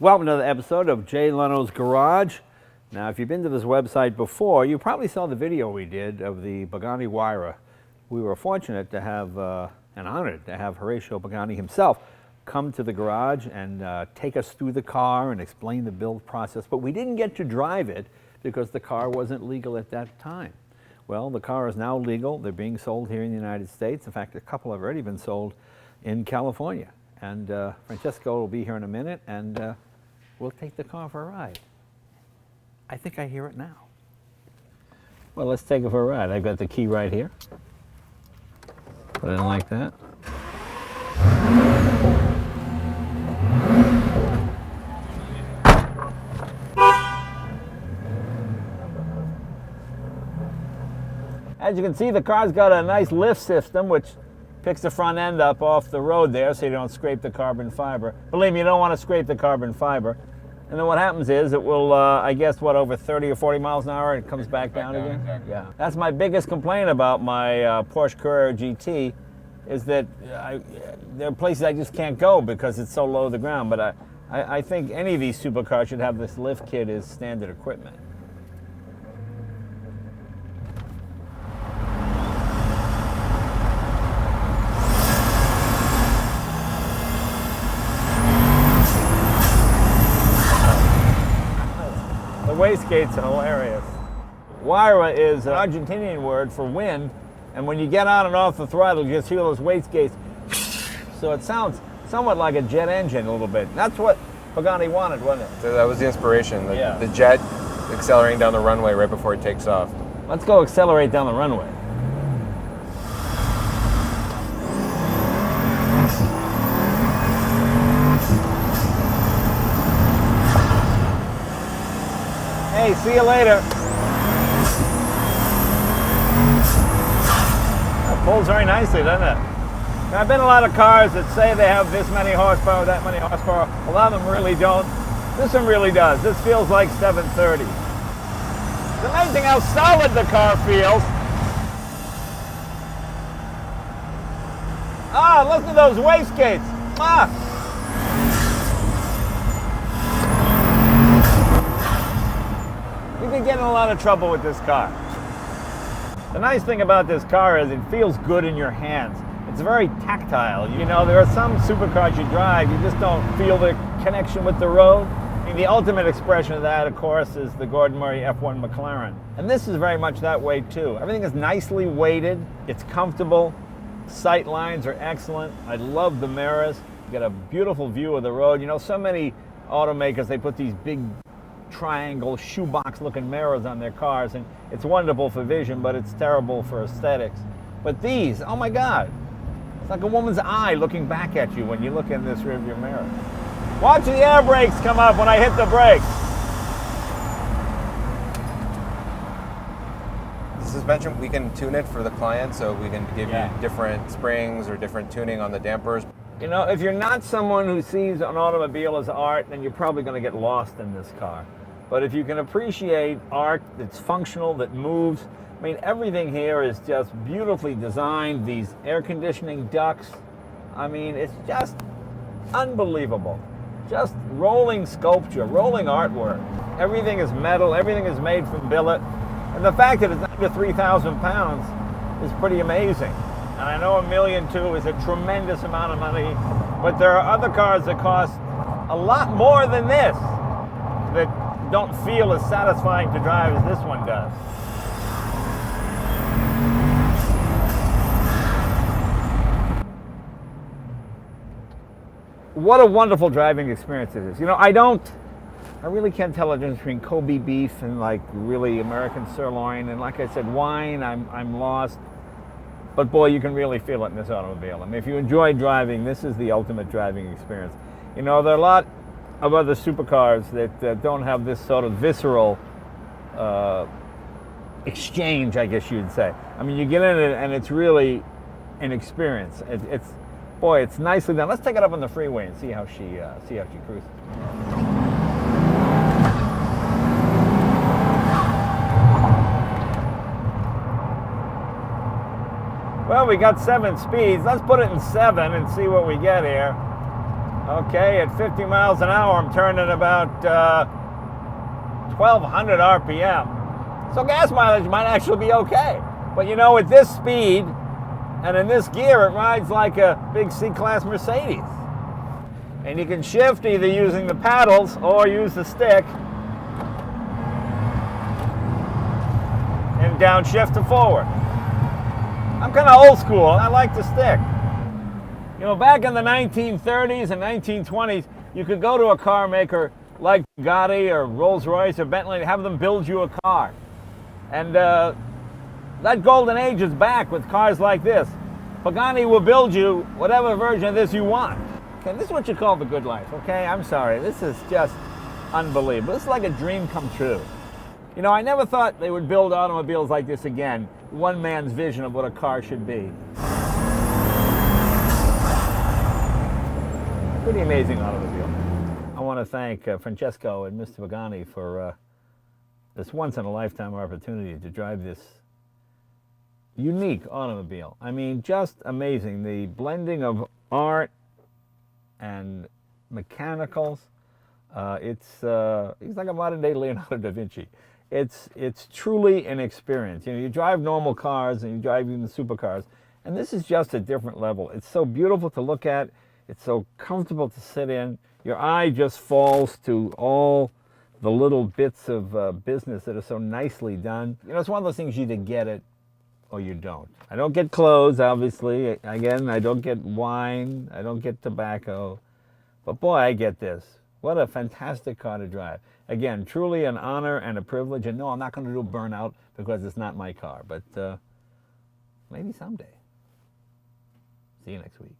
Welcome to another episode of Jay Leno's Garage. Now, if you've been to this website before, you probably saw the video we did of the Pagani Huayra. We were fortunate to have, and honored to have Horatio Pagani himself come to the garage and take us through the car and explain the build process, but we didn't get to drive it because the car wasn't legal at that time. Well, the car is now legal. They're being sold here in the United States. In fact, a couple have already been sold in California. And Francesco will be here in a minute, and we'll take the car for a ride. I think I hear it now. Well, let's take it for a ride. I've got the key right here. Put it in like that. As you can see, the car's got a nice lift system, which picks the front end up off the road there so you don't scrape the carbon fiber. Believe me, you don't want to scrape the carbon fiber. And then what happens is it will, I guess, over 30 or 40 miles an hour, it comes back down again? Exactly. Yeah. That's my biggest complaint about my Porsche Carrera GT, is that there are places I just can't go because it's so low to the ground. But I think any of these supercars should have this lift kit as standard equipment. The wastegates are hilarious. Huayra is an Argentinian word for wind, and when you get on and off the throttle, you just hear those wastegates. So it sounds somewhat like a jet engine a little bit. That's what Pagani wanted, wasn't it? So that was the inspiration, the jet accelerating down the runway right before it takes off. Let's go accelerate down the runway. Hey, see you later. It pulls very nicely, doesn't it? There have been a lot of cars that say they have this many horsepower, that many horsepower. A lot of them really don't. This one really does. This feels like 730. It's amazing how solid the car feels. Ah, listen to those wastegates. Ah! You could get in a lot of trouble with this car. The nice thing about this car is it feels good in your hands. It's very tactile. You know, there are some supercars you drive, you just don't feel the connection with the road. I mean, the ultimate expression of that, of course, is the Gordon Murray F1 McLaren. And this is very much that way, too. Everything is nicely weighted. It's comfortable. Sight lines are excellent. I love the mirrors. You get a beautiful view of the road. You know, so many automakers, they put these big triangle shoebox looking mirrors on their cars, and it's wonderful for vision, but it's terrible for aesthetics. But these, oh my God, it's like a woman's eye looking back at you when you look in this rearview mirror. Watch the air brakes come up when I hit the brakes. The suspension, we can tune it for the client, so we can give you different springs or different tuning on the dampers. You know, if you're not someone who sees an automobile as art, then you're probably going to get lost in this car. But if you can appreciate art that's functional, that moves, I mean, everything here is just beautifully designed. These air conditioning ducts, I mean, it's just unbelievable. Just rolling sculpture, rolling artwork. Everything is metal, everything is made from billet. And the fact that it's under 3,000 pounds is pretty amazing. And I know $1.2 million is a tremendous amount of money, but there are other cars that cost a lot more than this that don't feel as satisfying to drive as this one does. What a wonderful driving experience it is. You know, I really can't tell the difference between Kobe beef and like really American sirloin. And like I said, wine, I'm lost. But boy, you can really feel it in this automobile. I mean, if you enjoy driving, this is the ultimate driving experience. You know, there are a lot of other supercars that don't have this sort of visceral exchange, I guess you'd say. I mean, you get in it and it's really an experience. Boy, it's nicely done. Let's take it up on the freeway and see how she cruises. Well, we got 7 speeds. Let's put it in 7 and see what we get here. Okay, at 50 miles an hour, I'm turning about 1,200 RPM. So gas mileage might actually be okay. But you know, at this speed and in this gear, it rides like a big C-Class Mercedes. And you can shift either using the paddles or use the stick. And downshift to forward. I'm kind of old school. I like the stick. You know, back in the 1930s and 1920s, you could go to a car maker like Pagani or Rolls-Royce or Bentley and have them build you a car. And that golden age is back with cars like this. Pagani will build you whatever version of this you want. Okay, this is what you call the good life, okay? I'm sorry, this is just unbelievable. This is like a dream come true. You know, I never thought they would build automobiles like this again. One man's vision of what a car should be. Pretty amazing automobile. I want to thank Francesco and Mr. Pagani for this once-in-a-lifetime opportunity to drive this unique automobile. I mean, just amazing. The blending of art and mechanicals. It's like a modern-day Leonardo da Vinci. It's truly an experience. You know, you drive normal cars and you drive even supercars, and this is just a different level. It's so beautiful to look at. It's so comfortable to sit in. Your eye just falls to all the little bits of business that are so nicely done. You know, it's one of those things you either get it or you don't. I don't get clothes, obviously. Again, I don't get wine. I don't get tobacco. But boy, I get this. What a fantastic car to drive. Again, truly an honor and a privilege. And no, I'm not going to do burnout because it's not my car. But maybe someday. See you next week.